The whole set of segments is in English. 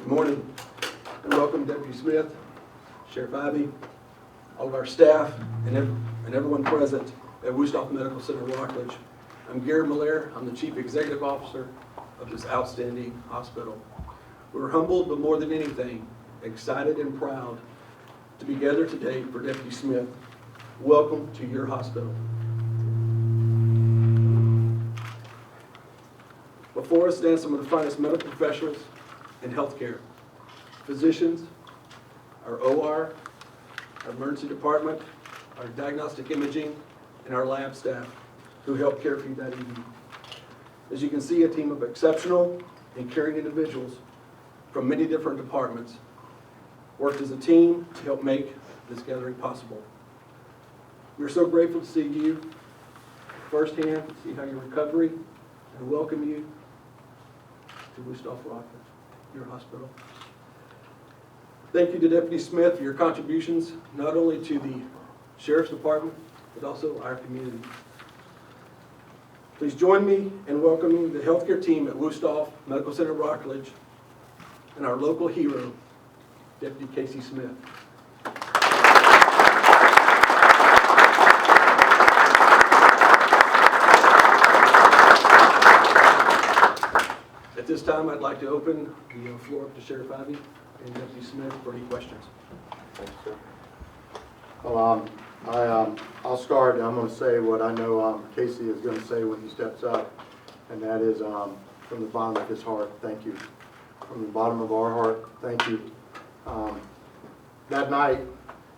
Good morning, and welcome Deputy Smith, Sheriff Ivy, all of our staff, and everyone present at Wuestoff Medical Center, Rockledge. I'm Gary Miller. I'm the Chief Executive Officer of this outstanding hospital. We're humbled, but more than anything, excited and proud to be gathered today for Deputy Smith. Welcome to your hospital. Before us stand some of the finest medical professionals in healthcare. Physicians, our OR, our emergency department, our diagnostic imaging, and our lab staff who helped care for you that evening. As you can see, a team of exceptional and caring individuals from many different departments worked as a team to help make this gathering possible. We're so grateful to see you firsthand, see how your recovery, and welcome you to Wuestoff Rockledge, your hospital. Thank you to Deputy Smith for your contributions, not only to the Sheriff's Department, but also our community. Please join me in welcoming the healthcare team at Wuestoff Medical Center Rockledge and our local hero, Deputy Casey Smith. At this time, I'd like to open the floor up to Sheriff Ivy and Deputy Smith for any questions. Thanks, sir. Well, I'll start, and I'm going to say what I know Casey is going to say when he steps up, and that is from the bottom of his heart, thank you. From the bottom of our heart, thank you. That night,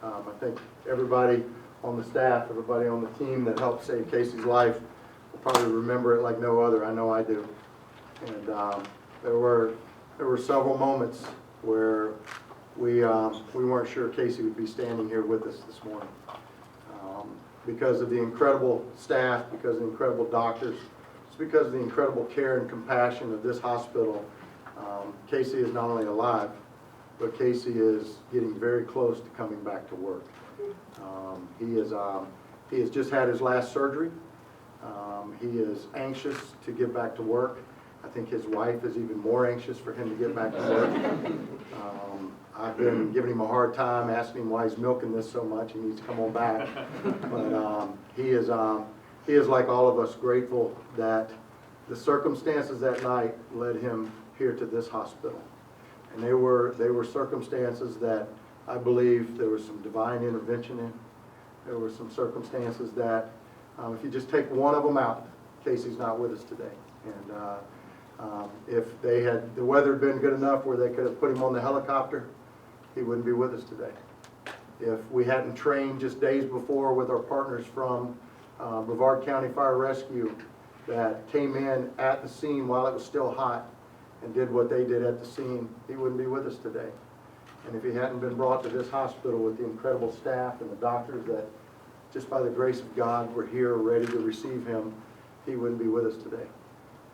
I think everybody on the staff, everybody on the team that helped save Casey's life will probably remember it like no other. I know I do. And there were several moments where we weren't sure Casey would be standing here with us this morning. Because of the incredible staff, because of the incredible doctors, it's because of the incredible care and compassion of this hospital. Casey is not only alive, but Casey is getting very close to coming back to work. He has just had his last surgery. He is anxious to get back to work. I think his wife is even more anxious for him to get back to work. I've been giving him a hard time, asking him why he's milking this so much. He needs to come on back. But he is like all of us, grateful that the circumstances that night led him here to this hospital. And they were circumstances that I believe there was some divine intervention in. There were some circumstances that if you just take one of them out, Casey's not with us today. And if the weather had been good enough where they could have put him on the helicopter, he wouldn't be with us today. If we hadn't trained just days before with our partners from Brevard County Fire Rescue that came in at the scene while it was still hot and did what they did at the scene, he wouldn't be with us today. And if he hadn't been brought to this hospital with the incredible staff and the doctors that, just by the grace of God, were here ready to receive him, he wouldn't be with us today.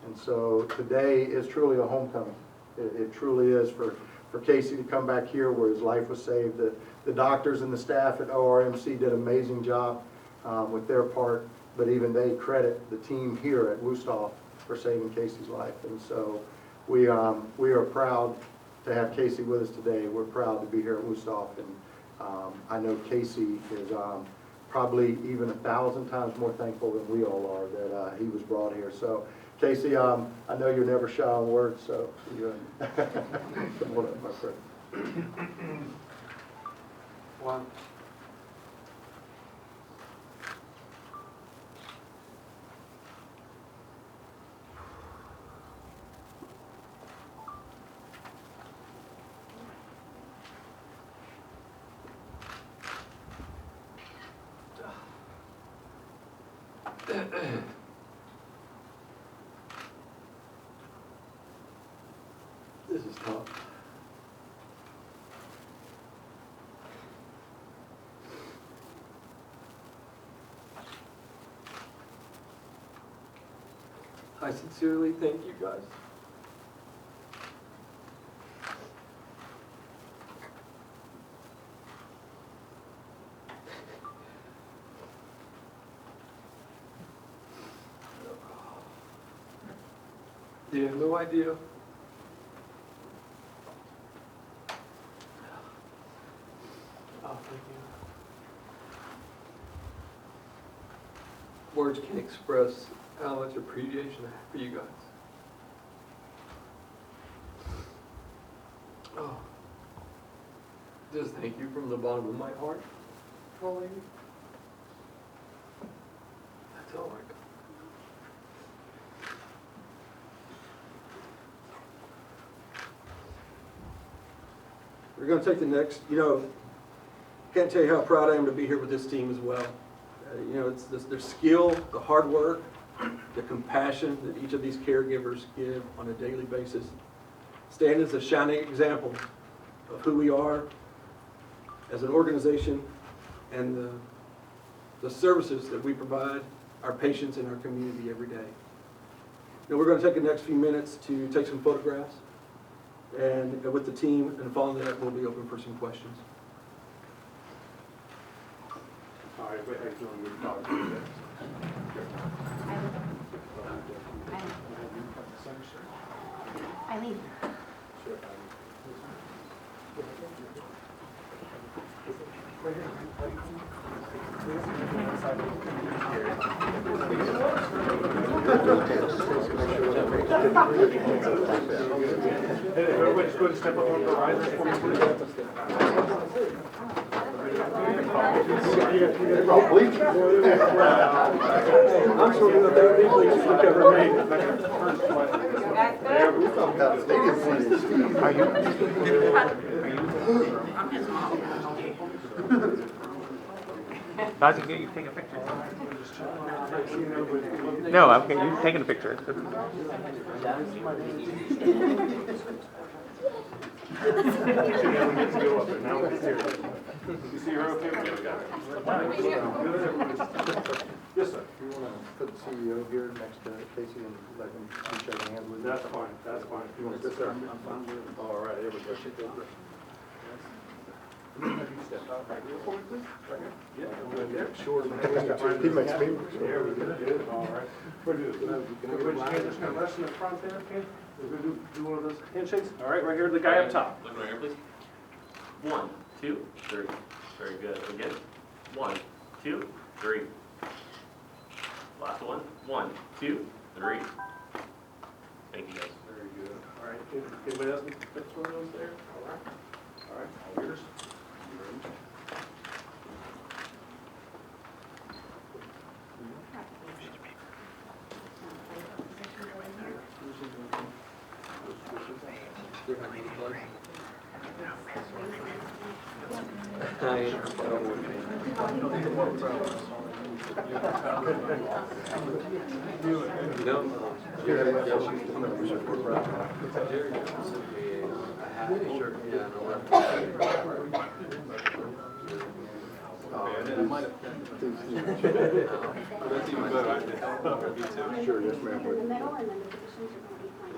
And so today is truly a homecoming. It truly is for Casey to come back here where his life was saved. The doctors and the staff at ORMC did an amazing job with their part, but even they credit the team here at Wuestoff for saving Casey's life. And so we are proud to have Casey with us today. We're proud to be here at Wuestoff, and I know Casey is probably even 1,000 times more thankful than we all are that he was brought here. So Casey, I know you're never shy on words, so you come on up, my friend. Wow. This is tough. I sincerely thank you guys. You have no idea words can't express how much appreciation I have for you guys. Oh. Just thank you from the bottom of my heart for all of you. That's all I got. We're going to take the next, can't tell you how proud I am to be here with this team as well. It's their skill, the hard work, the compassion that each of these caregivers give on a daily basis stand as a shining example of who we are as an organization and the services that we provide our patients in our community every day. Now we're going to take the next few minutes to take some photographs and with the team, and following that we'll be open for some questions. All right, wait, I can get talking. Eileen. Everybody just go and step up on the riser for me, please. I'm sure that they bleach to cover me. Guys, can you take a picture? No, I'm okay. You're taking a picture. It's good. You see her okay? Okay, we got it. Yes, sir. You want to put the CEO here next to Casey and let him shake hands with you? That's fine, that's fine. You want to sit there? I'm fine with it. All right, here we go. Step out right here for me, please. Right here. Yeah, right there. Sure. He makes me. There we go. Good. All right. We're good. Everybody's hands just kind of rest in the front there, okay? We're going to do one of those handshakes. All right, right here, the guy up top. Look right here, please. 1, 2, 3. Very good. Again. 1, 2, 3. Last one. 1, 2, 3. Thank you, guys. Very good. All right. Anybody else need to fix one of those there? All right. All right. All yours. That's even better. Sure, yes, ma'am. In the middle, and then the positions are going to be fine.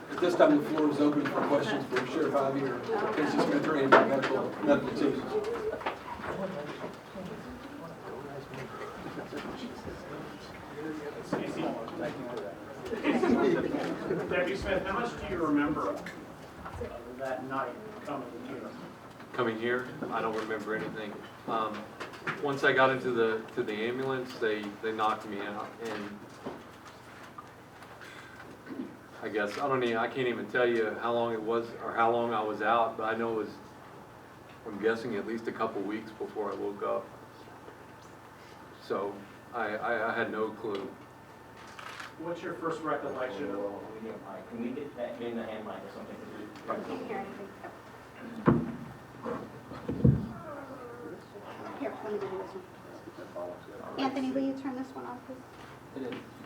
At this time, the floor is open for questions for Sheriff Ivy or Casey Smith or any of the medical teams. Deputy Smith, how much do you remember of that night coming here? Coming here, I don't remember anything. Once I got into the ambulance, they knocked me out, and I guess I can't even tell you how long it was or how long I was out, but I know it was, I'm guessing at least a couple weeks before I woke up. So I had no clue. What's your first recollection of? Can we get that in the hand mic or something? I can't hear anything. Here, let me do this one. Anthony, will you turn this one on, please?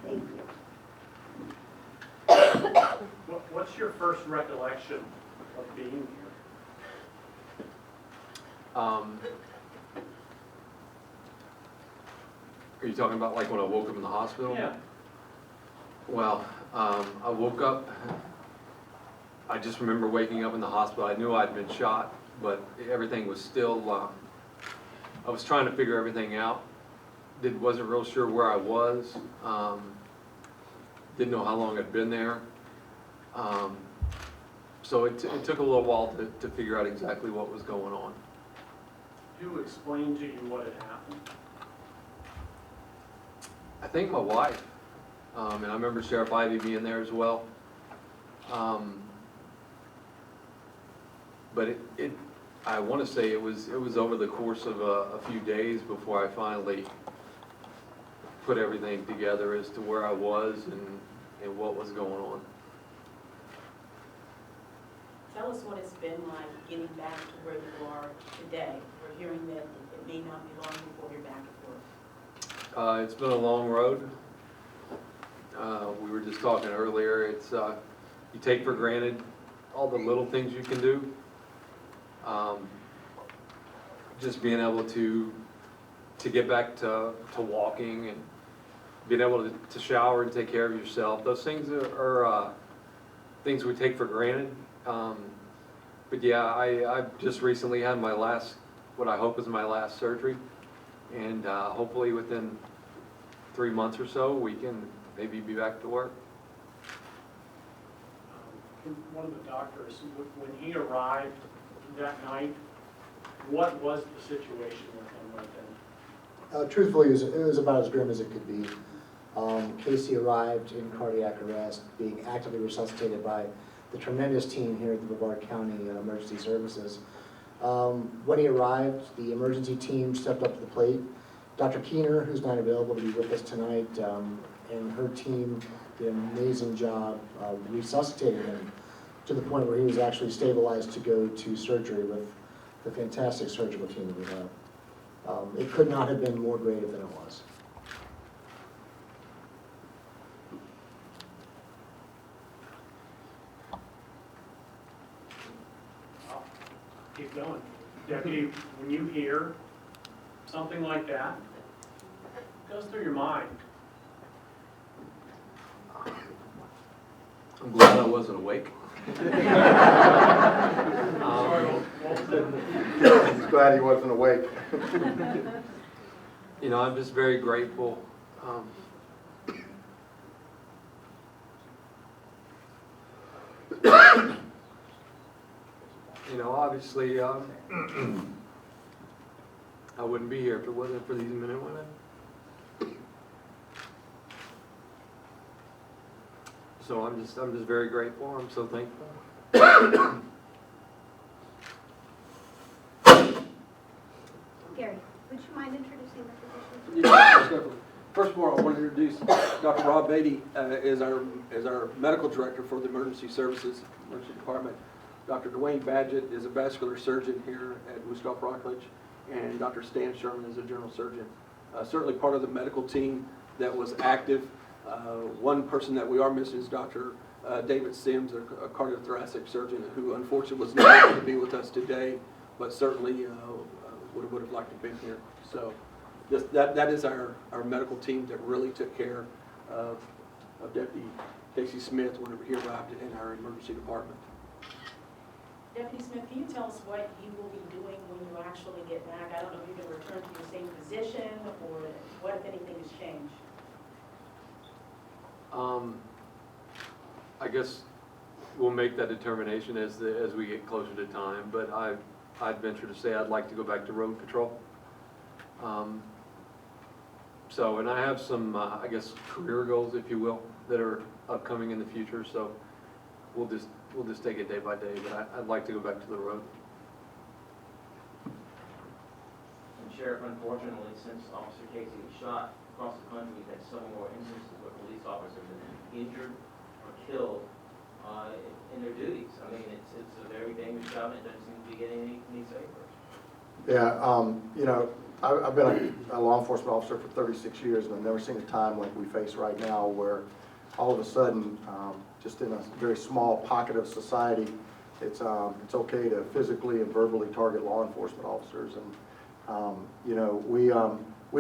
Thank you. What's your first recollection of being here? Are you talking about like when I woke up in the hospital? Yeah. Well, I woke up, I just remember waking up in the hospital. I knew I'd been shot, but everything was still I was trying to figure everything out. Wasn't real sure where I was. Didn't know how long I'd been there. So it took a little while to figure out exactly what was going on. Who explained to you what had happened? I think my wife, and I remember Sheriff Ivy being there as well. But I want to say it was over the course of a few days before I finally put everything together as to where I was and what was going on. Tell us what it's been like getting back to where you are today. We're hearing that it may not be long before you're back at work. It's been a long road. We were just talking earlier, it's, you take for granted all the little things you can do. Just being able to get back to walking and being able to shower and take care of yourself. Those things are things we take for granted. But yeah, I've just recently had my last, what I hope is my last surgery. And hopefully within 3 months or so, we can maybe be back to work. One of the doctors, when he arrived that night, what was the situation with him right then? Truthfully, it was about as grim as it could be. Casey arrived in cardiac arrest, being actively resuscitated by the tremendous team here at the Brevard County Emergency Services. When he arrived, the emergency team stepped up to the plate. Dr. Keener, who's not available to be with us tonight, and her team did an amazing job resuscitating him to the point where he was actually stabilized to go to surgery with the fantastic surgical team that we have. It could not have been more great than it was. Well, keep going. Deputy, when you hear something like that, what goes through your mind? I'm glad I wasn't awake. Sorry, what was it? He's glad he wasn't awake. You know, I'm just very grateful. You know, obviously, I wouldn't be here if it wasn't for these men and women. So I'm just very grateful. I'm so thankful. Gary, would you mind introducing the physician? Yeah, most definitely. First of all, I want to introduce Dr. Rob Beatty is our medical director for the emergency services, emergency department. Dr. Dwayne Badgett is a vascular surgeon here at Wuestoff Rockledge, and Dr. Stan Sherman is a general surgeon. Certainly part of the medical team that was active. One person that we are missing is Dr. David Sims, a cardiothoracic surgeon who unfortunately was not able to be with us today, but certainly would have liked to have been here. So that is our medical team that really took care of Deputy Casey Smith whenever he arrived in our emergency department. Deputy Smith, can you tell us what you will be doing when you actually get back? I don't know if you're going to return to your same position or what, if anything, has changed. I guess we'll make that determination as we get closer to time, but I'd venture to say I'd like to go back to road patrol. So, and I have some, I guess, career goals, if you will, that are upcoming in the future, so we'll just take it day by day, but I'd like to go back to the road. And Sheriff, unfortunately, since Officer Casey was shot across the country, we've had several more instances where police officers have been injured or killed in their duties. I mean, it's a very dangerous job, and it doesn't seem to be getting any safer. Yeah, you know, I've been a law enforcement officer for 36 years, and I've never seen a time like we face right now where all of a sudden, just in a very small pocket of society, it's okay to physically and verbally target law enforcement officers. And, you know, we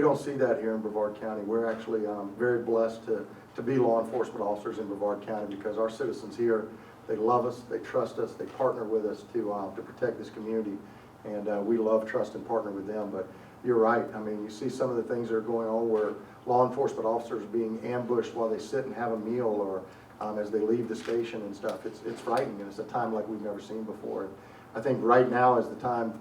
don't see that here in Brevard County. We're actually very blessed to be law enforcement officers in Brevard County because our citizens here, they love us, they trust us, they partner with us to protect this community. And we love, trust, and partner with them. But you're right. I mean, you see some of the things that are going on where law enforcement officers are being ambushed while they sit and have a meal, or as they leave the station and stuff. It's frightening, and it's a time like we've never seen before. And I think right now is the time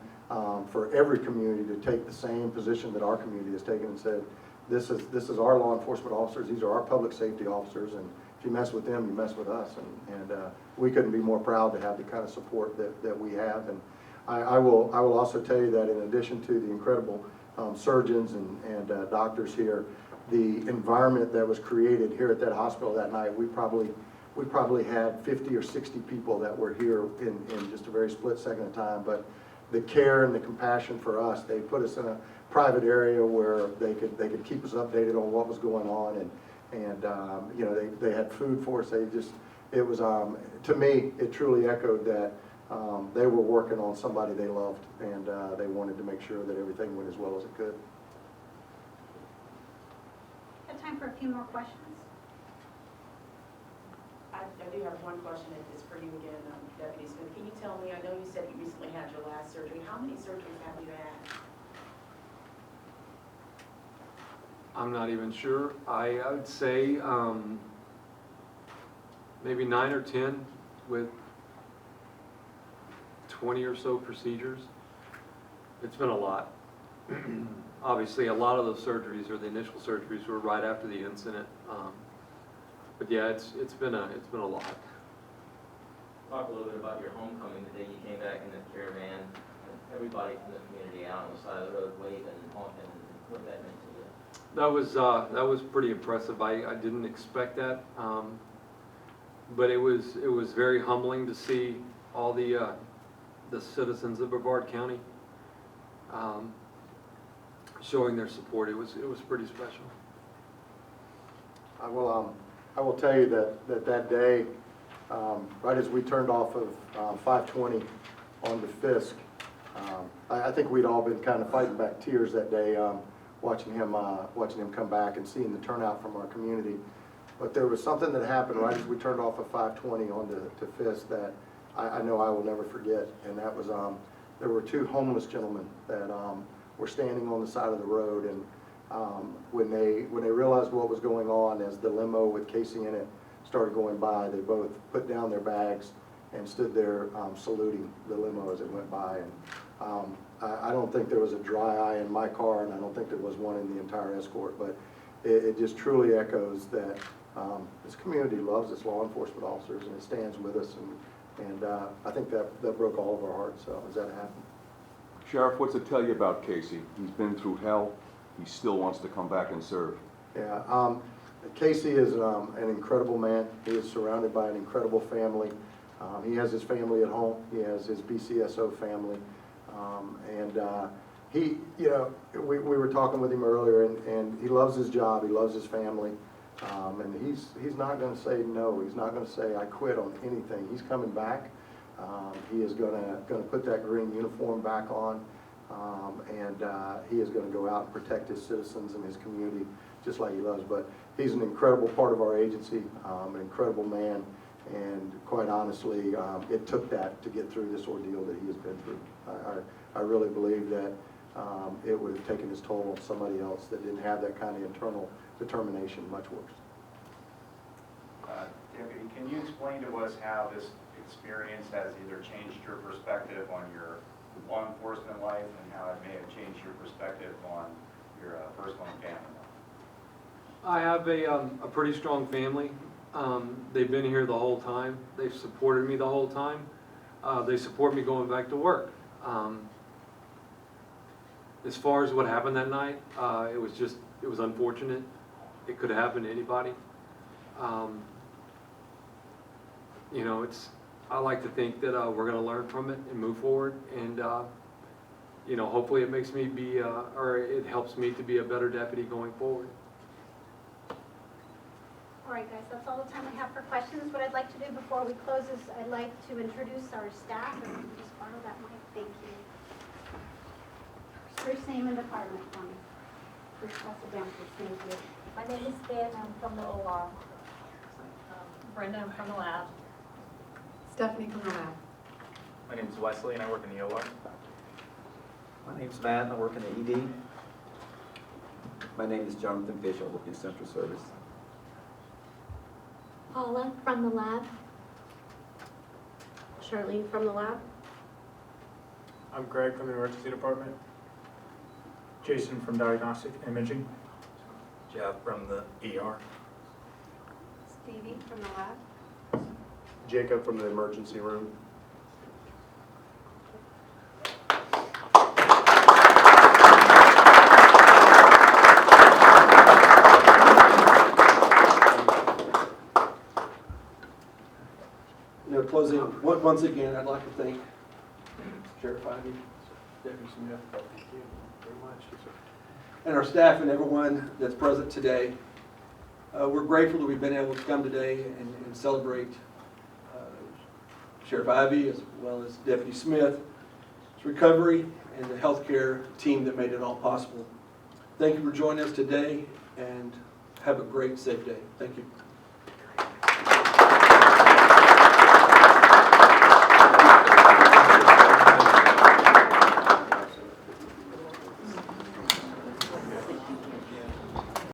for every community to take the same position that our community has taken and said, this is our law enforcement officers, these are our public safety officers, and if you mess with them, you mess with us. And we couldn't be more proud to have the kind of support that we have. And I will also tell you that in addition to the incredible surgeons and doctors here, the environment that was created here at that hospital that night, we probably had 50 or 60 people that were here in just a very split second of time. But the care and the compassion for us, they put us in a private area where they could keep us updated on what was going on, and you know, they had food for us. It was to me, it truly echoed that they were working on somebody they loved, and they wanted to make sure that everything went as well as it could. Got time for a few more questions? I do have one question, and it's for you again, Deputy Smith. Can you tell me, I know you said you recently had your last surgery. How many surgeries have you had? I'm not even sure. I would say maybe 9 or 10 with 20 or so procedures. It's been a lot. Obviously, a lot of those surgeries, or the initial surgeries, were right after the incident. But yeah, it's been a lot. Talk a little bit about your homecoming, the day you came back in the caravan, and everybody from the community out on the side of the road waving and honking, and what that meant to you. That was pretty impressive. I didn't expect that, but it was very humbling to see all the citizens of Brevard County showing their support. It was pretty special. I will tell you that day, right as we turned off of 520 onto Fisk, I think we'd all been kind of fighting back tears that day, watching him come back and seeing the turnout from our community. But there was something that happened right as we turned off of 520 onto Fisk that I know I will never forget, and that was there were two homeless gentlemen that were standing on the side of the road, and when they realized what was going on, as the limo with Casey in it started going by, they both put down their bags and stood there saluting the limo as it went by. And I don't think there was a dry eye in my car, and I don't think there was one in the entire escort, but it just truly echoes that this community loves its law enforcement officers, and it stands with us, and I think that broke all of our hearts as that happened. Sheriff, what's it tell you about Casey? He's been through hell. He still wants to come back and serve. Yeah, Casey is an incredible man. He is surrounded by an incredible family. He has his family at home. He has his BCSO family. He, you know, we were talking with him earlier, and he loves his job. He loves his family. And he's not going to say no. He's not going to say I quit on anything. He's coming back. He is going to put that green uniform back on, and he is going to go out and protect his citizens and his community just like he loves. But he's an incredible part of our agency, an incredible man, and quite honestly, it took that to get through this ordeal that he has been through. I really believe that it would have taken its toll on somebody else that didn't have that kind of internal determination, much worse. Deputy, can you explain to us how this experience has either changed your perspective on your law enforcement life and how it may have changed your perspective on your personal and family life? I have a pretty strong family. They've been here the whole time. They've supported me the whole time. They support me going back to work. As far as what happened that night, it was unfortunate. It could have happened to anybody. You know, I like to think that we're going to learn from it and move forward, and you know, hopefully it makes me or it helps me to be a better deputy going forward. All right, guys, that's all the time we have for questions. What I'd like to do before we close is I'd like to introduce our staff, and just borrow that mic. Thank you. First name and department for me. First class advantage, thank you. My name is Dan, I'm from the OR. Brenda, I'm from the lab. Stephanie from the lab. My name is Wesley and I work in the OR. My name's Matt and I work in the ED. My name is Jonathan Fish. I work in Central Service. Paula from the lab. Charlene from the lab. I'm Greg from the Emergency Department. Jason from Diagnostic Imaging. Jeff from the ER. Stevie from the lab. Jacob from the emergency room. Closing, once again, I'd like to thank Sheriff Ivey, Deputy Smith. Thank you very much. And our staff and everyone that's present today. We're grateful that we've been able to come today and celebrate Sheriff Ivey as well as Deputy Smith's recovery and the healthcare team that made it all possible. Thank you for joining us today and have a great, safe day. Thank you.